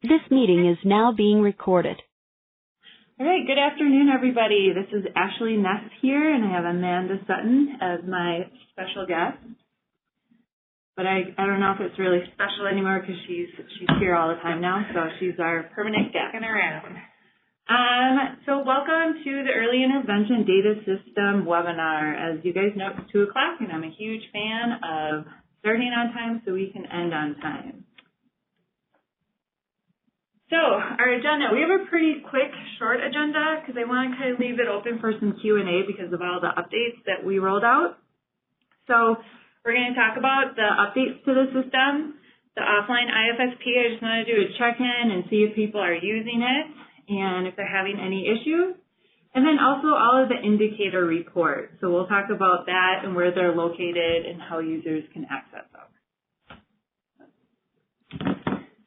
This meeting is now being recorded. All right, good afternoon, everybody. This is Ashley Ness here, and I have Amanda Sutton as my special guest. But I don't know if it's really special anymore because she's here all the time now, so she's our permanent guest. Sticking around. So welcome to the Early Intervention Data System webinar. As you guys know, it's 2 o'clock, and I'm a huge fan of starting on time so we can end on time. So our agenda, we have a pretty quick, short agenda because I want to kind of leave it open for some Q&A because of all the updates that we rolled out. So we're going to talk about the updates to the system, the offline IFSP. I just want to do a check-in and see if people are using it and if they're having any issues. And then also all of the indicator reports. So we'll talk about that and where they're located and how users can access them.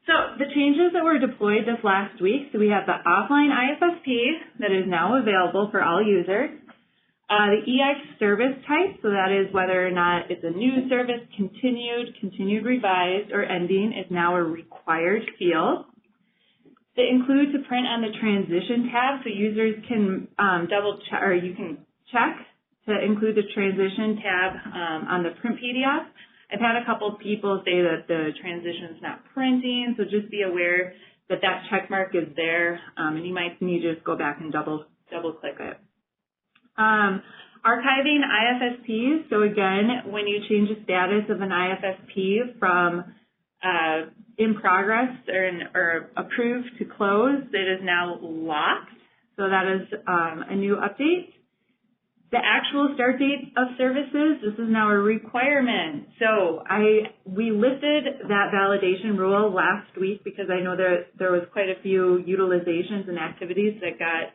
So the changes that were deployed this last week, so we have the offline IFSP that is now available for all users. The EX service type, so that is whether or not it's a new service, continued revised, or ending, is now a required field. The include to print on the transition tab, so users can double check, or you can check to include the transition tab on the print PDF. I've had a couple of people say that the transition is not printing, so just be aware that that check mark is there, and you might need to just go back and double click it. Archiving IFSPs, so again, when you change the status of an IFSP from in progress or approved to closed, it is now locked, so that is a new update. The actual start date of services, this is now a requirement. So we listed that validation rule last week because I know there was quite a few utilizations and activities that got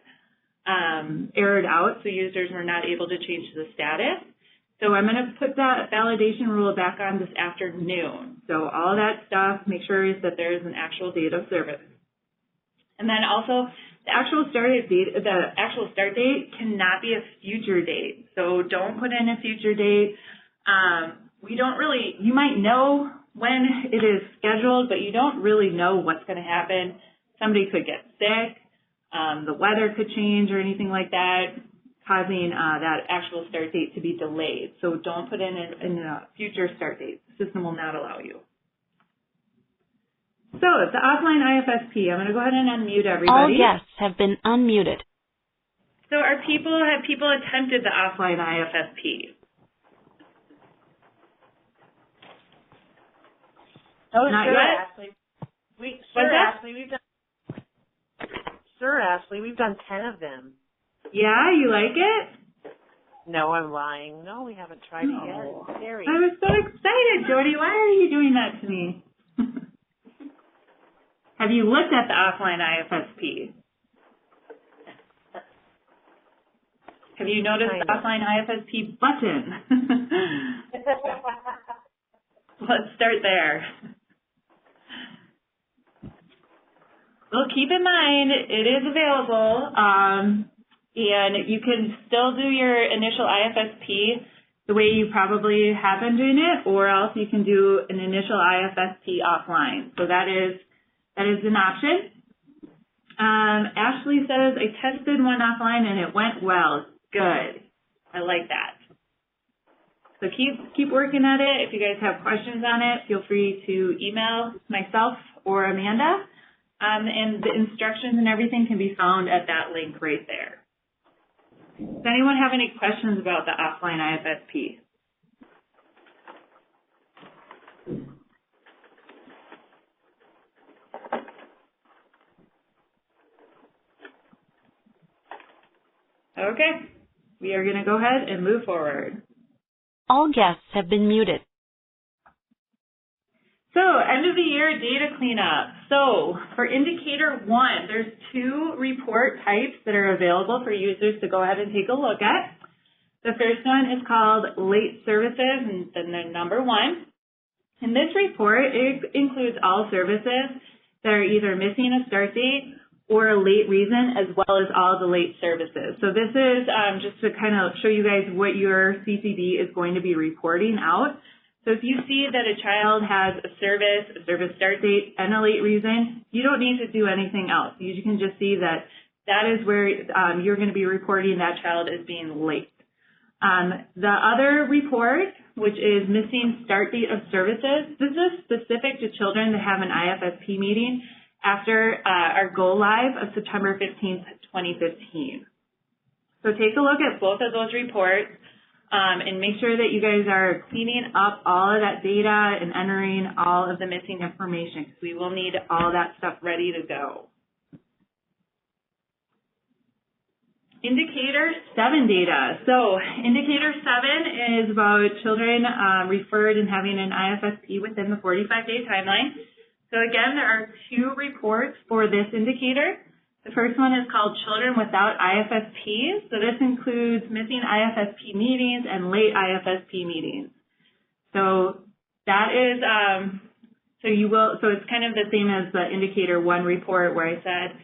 errored out, so users were not able to change the status. So I'm going to put that validation rule back on this afternoon. So all that stuff, make sure that there is an actual date of service. And then also, the actual start date cannot be a future date. So don't put in a future date. You might know when it is scheduled, but you don't really know what's going to happen. Somebody could get sick, the weather could change or anything like that, causing that actual start date to be delayed. So don't put in a future start date. The system will not allow you. So the offline IFSP, I'm going to go ahead and unmute everybody. All guests have been unmuted. So have people attempted the offline IFSP? Oh, not sure, yet? Ashley. We've done 10 of them. Yeah, you like it? No, I'm lying. No, we haven't tried it yet. It's scary. I was so excited, Jody. Why are you doing that to me? Have you looked at the offline IFSP? Have you noticed the offline IFSP button? Let's start there. Well, keep in mind, it is available, and you can still do your initial IFSP the way you probably have been doing it, or else you can do an initial IFSP offline. So that is an option. Ashley says, I tested one offline and it went well. Good. I like that. So keep working at it. If you guys have questions on it, feel free to email myself or Amanda. And the instructions and everything can be found at that link right there. Does anyone have any questions about the offline IFSP? Okay, we are going to go ahead and move forward. All guests have been muted. So, end of the year data cleanup. So, for indicator 1, there's 2 report types that are available for users to go ahead and take a look at. The first one is called late services, and then the number 1. In this report, it includes all services that are either missing a start date or a late reason, as well as all the late services. So this is just to kind of show you guys what your CCD is going to be reporting out. So if you see that a child has a service start date, and a late reason, you don't need to do anything else. You can just see that that is where you're going to be reporting that child as being late. The other report, which is missing start date of services, this is specific to children that have an IFSP meeting after our go live of September 15th, 2015. So take a look at both of those reports and make sure that you guys are cleaning up all of that data and entering all of the missing information, because we will need all that stuff ready to go. Indicator 7 data. So Indicator 7 is about children referred and having an IFSP within the 45-day timeline. So again, there are 2 reports for this indicator. The first one is called Children Without IFSP. So this includes missing IFSP meetings and late IFSP meetings. So that is, so it's kind of the same as the Indicator 1 report where I said,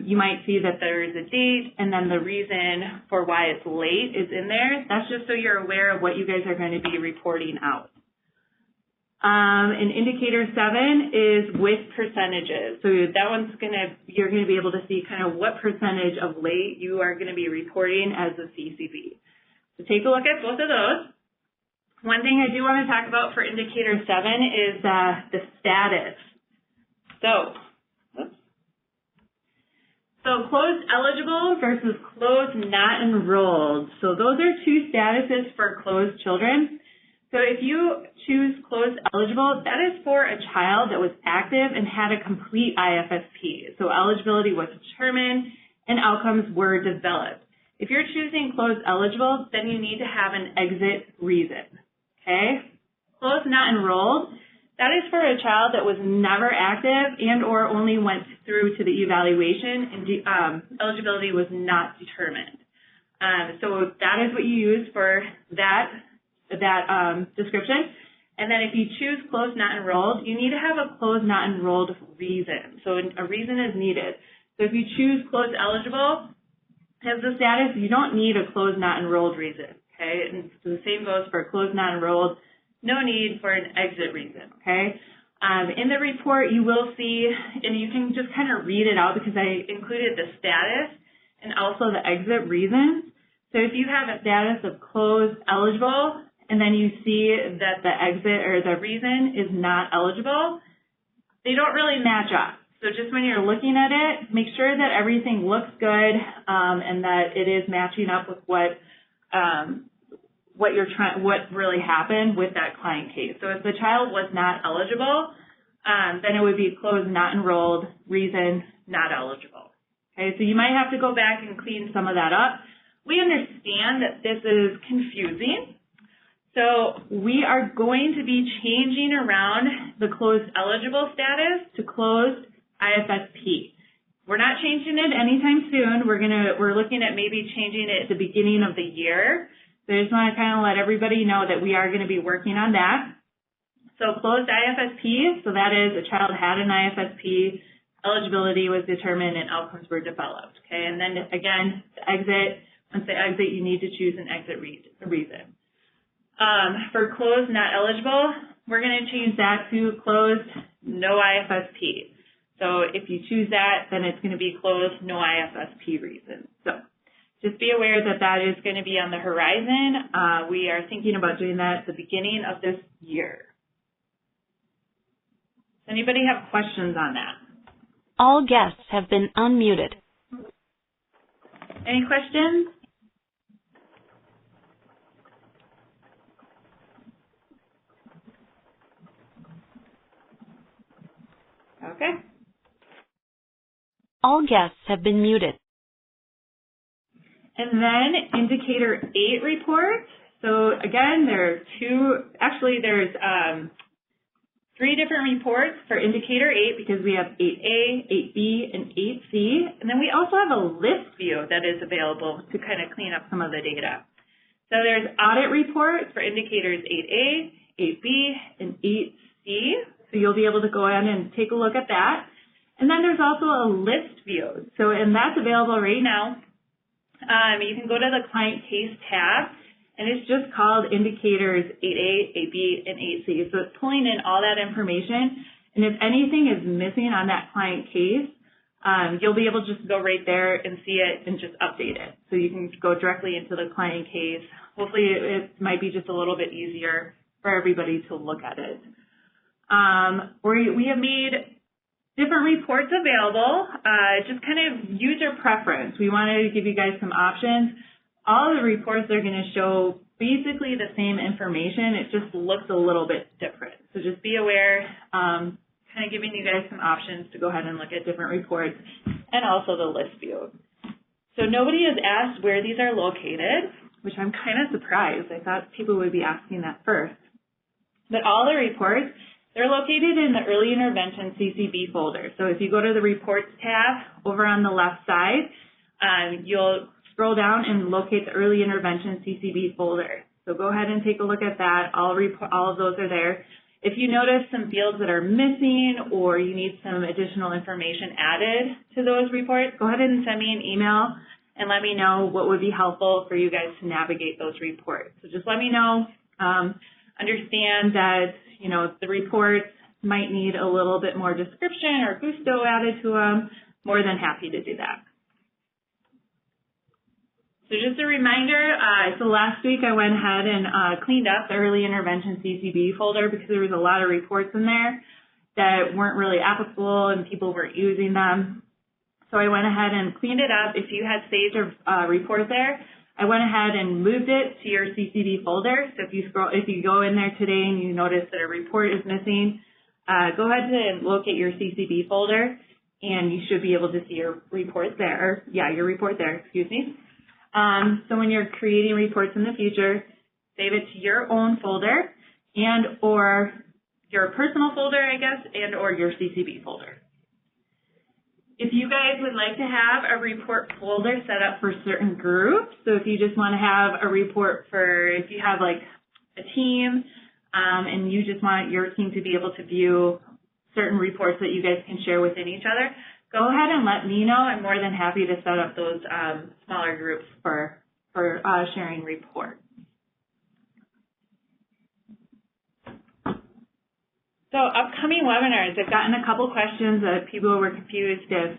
you might see that there is a date and then the reason for why it's late is in there. That's just so you're aware of what you guys are going to be reporting out. And Indicator 7 is with percentages. So that one's you're going to be able to see kind of what percentage of late you are going to be reporting as a CCB. So take a look at both of those. One thing I do want to talk about for Indicator 7 is the status. So closed eligible versus closed not enrolled. So those are 2 statuses for closed children. So if you choose closed eligible, that is for a child that was active and had a complete IFSP. So eligibility was determined and outcomes were developed. If you're choosing closed eligible, then you need to have an exit reason, okay? Closed not enrolled, that is for a child that was never active and or only went through to the evaluation and eligibility was not determined. So that is what you use for that description. And then if you choose closed not enrolled, you need to have a closed not enrolled reason. So a reason is needed. So if you choose closed eligible as the status, you don't need a closed not enrolled reason, okay? And so the same goes for closed not enrolled, no need for an exit reason, okay? In the report, you will see, and you can just kind of read it out because I included the status and also the exit reasons. So if you have a status of closed eligible, and then you see that the exit or the reason is not eligible, they don't really match up. So just when you're looking at it, make sure that everything looks good and that it is matching up with what really happened with that client case. So if the child was not eligible, then it would be closed not enrolled, reason not eligible. Okay, so you might have to go back and clean some of that up. We understand that this is confusing. So we are going to be changing around the closed eligible status to closed IFSP. We're not changing it anytime soon. We're looking at maybe changing it at the beginning of the year. So I just want to kind of let everybody know that we are going to be working on that. So closed IFSP, so that is a child had an IFSP, eligibility was determined and outcomes were developed. Okay, and then again, the exit, once they exit, you need to choose an exit reason. For closed not eligible, we're going to change that to closed no IFSP. So if you choose that, then it's going to be closed no IFSP reason. So just be aware that that is going to be on the horizon. We are thinking about doing that at the beginning of this year. Does anybody have questions on that? All guests have been unmuted. Any questions? Okay. All guests have been muted. And then Indicator 8 report. So again, there's 3 different reports for Indicator 8 because we have 8A, 8B, and 8C. And then we also have a list view that is available to kind of clean up some of the data. So there's audit reports for Indicators 8A, 8B, and 8C. So you'll be able to go in and take a look at that. And then there's also a list view. So, and that's available right now. You can go to the Client Case tab, and it's just called Indicators 8A, 8B, and 8C. So it's pulling in all that information, and if anything is missing on that client case, you'll be able to just go right there and see it and just update it. So you can go directly into the client case. Hopefully it might be just a little bit easier for everybody to look at it. We have made different reports available, just kind of user preference. We wanted to give you guys some options. All of the reports are going to show basically the same information. It just looks a little bit different. So just be aware, kind of giving you guys some options to go ahead and look at different reports and also the list view. So nobody has asked where these are located, which I'm kind of surprised. I thought people would be asking that first. But all the reports, they're located in the Early Intervention CCB folder. So if you go to the Reports tab over on the left side, you'll scroll down and locate the Early Intervention CCB folder. So go ahead and take a look at that. All of those are there. If you notice some fields that are missing or you need some additional information added to those reports, go ahead and send me an email and let me know what would be helpful for you guys to navigate those reports. So just let me know. Understand that, you know, the reports might need a little bit more description or gusto added to them. More than happy to do that. So just a reminder, so last week I went ahead and cleaned up the Early Intervention CCB folder because there was a lot of reports in there that weren't really applicable and people weren't using them. So I went ahead and cleaned it up. If you had saved a report there, I went ahead and moved it to your CCB folder. So if you go in there today and you notice that a report is missing, go ahead and locate your CCB folder and you should be able to see your report there. Your report there, excuse me. So when you're creating reports in the future, save it to your own folder and or your personal folder, I guess, and or your CCB folder. If you guys would like to have a report folder set up for certain groups, so if you just want to have a report for, if you have like a team and you just want your team to be able to view certain reports that you guys can share within each other, go ahead and let me know. I'm more than happy to set up those smaller groups for sharing reports. So upcoming webinars, I've gotten a couple questions that people were confused if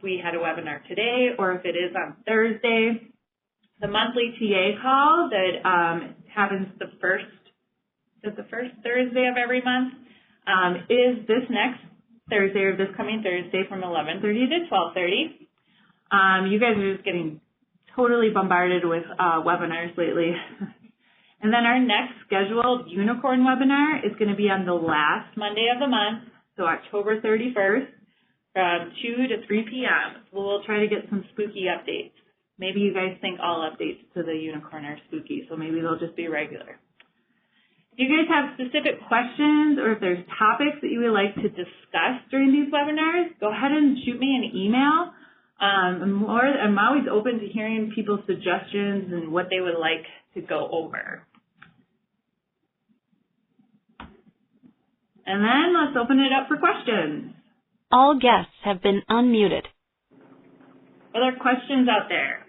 we had a webinar today or if it is on Thursday. The monthly TA call that happens the first Thursday of every month is this next Thursday or this coming Thursday from 11:30 to 12:30. You guys are just getting totally bombarded with webinars lately. And then our next scheduled Unicorn webinar is going to be on the last Monday of the month, so October 31st from 2 to 3 p.m. We'll try to get some spooky updates. Maybe you guys think all updates to the Unicorn are spooky, so maybe they'll just be regular. If you guys have specific questions or if there's topics that you would like to discuss during these webinars, go ahead and shoot me an email. I'm always open to hearing people's suggestions and what they would like to go over. And then let's open it up for questions. All guests have been unmuted. Are there questions out there?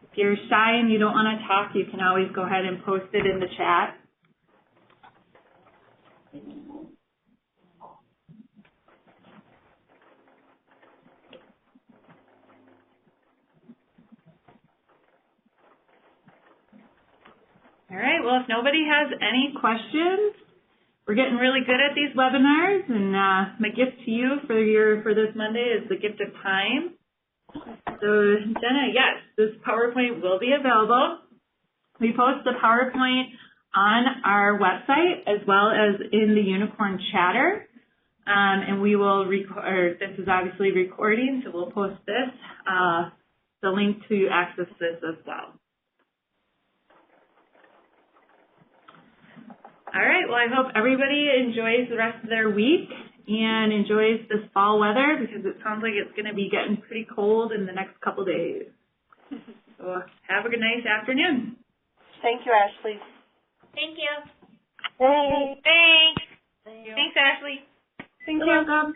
If you're shy and you don't want to talk, you can always go ahead and post it in the chat. All right, well, if nobody has any questions, we're getting really good at these webinars, and my gift to you for this Monday is the gift of time. So, Jenna, yes, this PowerPoint will be available. We post the PowerPoint on our website as well as in the Unicorn Chatter, and we will record. This is obviously recording, so we'll post this, the link to access this as well. All right, well, I hope everybody enjoys the rest of their week and enjoys this fall weather because it sounds like it's going to be getting pretty cold in the next couple days. So have a good nice afternoon. Thank you, Ashley. Thank you. Thanks. Thanks. Thanks, Ashley. Thank you. Welcome.